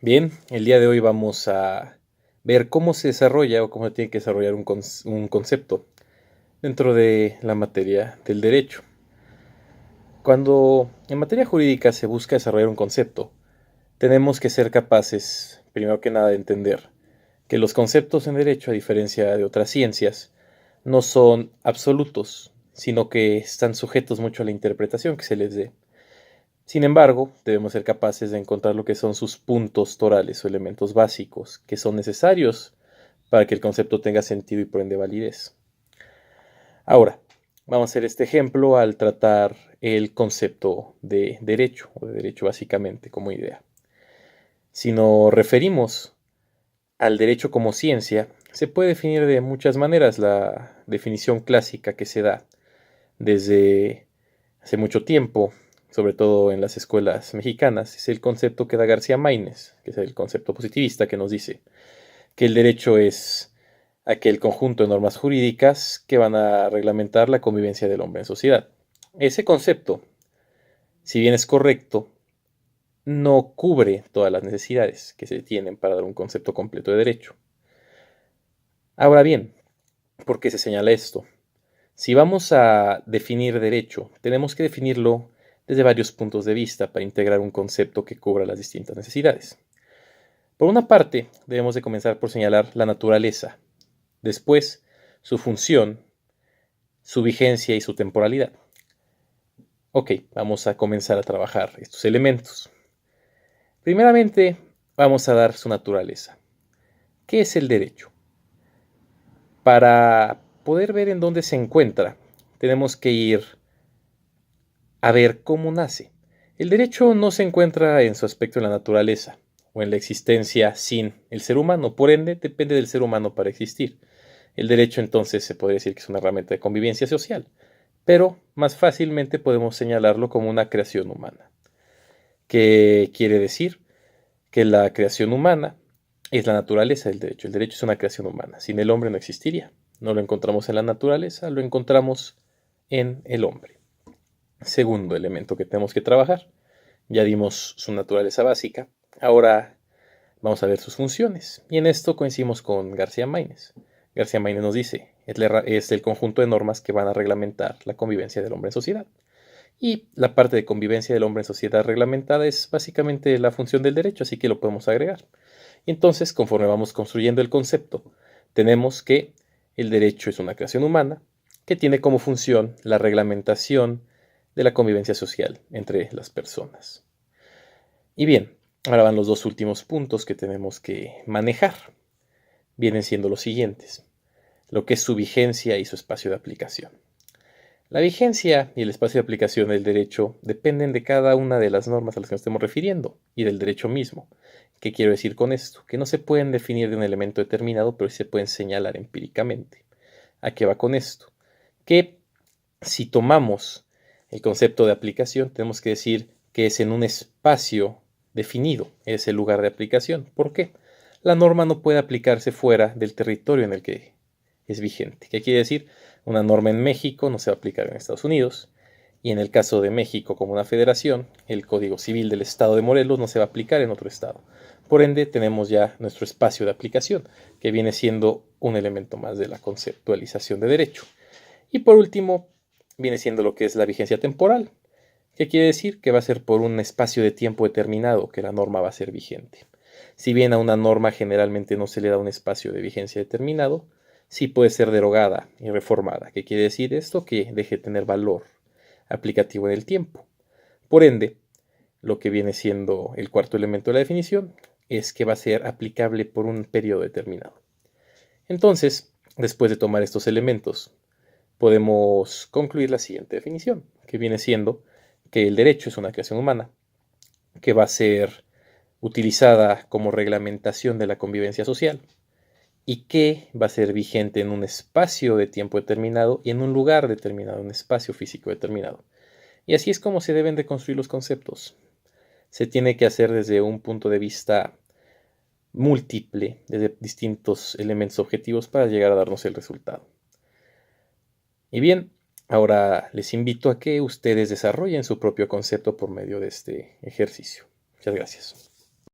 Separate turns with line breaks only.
Bien, el día de hoy vamos a ver cómo se desarrolla o cómo se tiene que desarrollar un concepto dentro de la materia del derecho. Cuando en materia jurídica se busca desarrollar un concepto, tenemos que ser capaces, primero que nada, de entender que los conceptos en derecho, a diferencia de otras ciencias, no son absolutos, sino que están sujetos mucho a la interpretación que se les dé. Sin embargo, debemos ser capaces de encontrar lo que son sus puntos torales o elementos básicos que son necesarios para que el concepto tenga sentido y por ende validez. Ahora, vamos a hacer este ejemplo al tratar el concepto de derecho, o de derecho básicamente como idea. Si nos referimos al derecho como ciencia, se puede definir de muchas maneras. La definición clásica que se da desde hace mucho tiempo, sobre todo en las escuelas mexicanas, es el concepto que da García Maínez, que es el concepto positivista que nos dice que el derecho es aquel conjunto de normas jurídicas que van a reglamentar la convivencia del hombre en sociedad. Ese concepto, si bien es correcto, no cubre todas las necesidades que se tienen para dar un concepto completo de derecho. Ahora bien, ¿por qué se señala esto? Si vamos a definir derecho, tenemos que definirlo desde varios puntos de vista para integrar un concepto que cubra las distintas necesidades. Por una parte, debemos de comenzar por señalar la naturaleza, después su función, su vigencia y su temporalidad. Ok, vamos a comenzar a trabajar estos elementos. Primeramente, vamos a dar su naturaleza. ¿Qué es el derecho? Para poder ver en dónde se encuentra, tenemos que ir a ver cómo nace. El derecho no se encuentra en su aspecto en la naturaleza o en la existencia sin el ser humano, por ende depende del ser humano para existir. El derecho entonces se podría decir que es una herramienta de convivencia social, pero más fácilmente podemos señalarlo como una creación humana. ¿Qué quiere decir? Que la creación humana es la naturaleza del derecho. El derecho es una creación humana. Sin el hombre no existiría. No lo encontramos en la naturaleza, lo encontramos en el hombre. Segundo elemento que tenemos que trabajar. Ya dimos su naturaleza básica. Ahora vamos a ver sus funciones. Y en esto coincidimos con García Maínez. García Maínez nos dice, es el conjunto de normas que van a reglamentar la convivencia del hombre en sociedad. Y la parte de convivencia del hombre en sociedad reglamentada es básicamente la función del derecho, así que lo podemos agregar. Entonces, conforme vamos construyendo el concepto, tenemos que el derecho es una creación humana que tiene como función la reglamentación de la convivencia social entre las personas. Y bien, ahora van los dos últimos puntos que tenemos que manejar. Vienen siendo los siguientes: lo que es su vigencia y su espacio de aplicación. La vigencia y el espacio de aplicación del derecho dependen de cada una de las normas a las que nos estemos refiriendo y del derecho mismo. ¿Qué quiero decir con esto? Que no se pueden definir de un elemento determinado, pero sí se pueden señalar empíricamente. ¿A qué va con esto? Que si tomamos el concepto de aplicación, tenemos que decir que es en un espacio definido, es el lugar de aplicación. ¿Por qué? La norma no puede aplicarse fuera del territorio en el que es vigente. ¿Qué quiere decir? Una norma en México no se va a aplicar en Estados Unidos, y en el caso de México como una federación, el Código Civil del Estado de Morelos no se va a aplicar en otro estado. Por ende, tenemos ya nuestro espacio de aplicación, que viene siendo un elemento más de la conceptualización de derecho. Y por último, viene siendo lo que es la vigencia temporal. ¿Qué quiere decir? Que va a ser por un espacio de tiempo determinado que la norma va a ser vigente. Si bien a una norma generalmente no se le da un espacio de vigencia determinado, sí puede ser derogada y reformada. ¿Qué quiere decir esto? Que deje de tener valor aplicativo en el tiempo. Por ende, lo que viene siendo el cuarto elemento de la definición es que va a ser aplicable por un periodo determinado. Entonces, después de tomar estos elementos, podemos concluir la siguiente definición, que viene siendo que el derecho es una creación humana que va a ser utilizada como reglamentación de la convivencia social y que va a ser vigente en un espacio de tiempo determinado y en un lugar determinado, un espacio físico determinado. Y así es como se deben de construir los conceptos. Se tiene que hacer desde un punto de vista múltiple, desde distintos elementos objetivos para llegar a darnos el resultado. Y bien, ahora les invito a que ustedes desarrollen su propio concepto por medio de este ejercicio. Muchas gracias.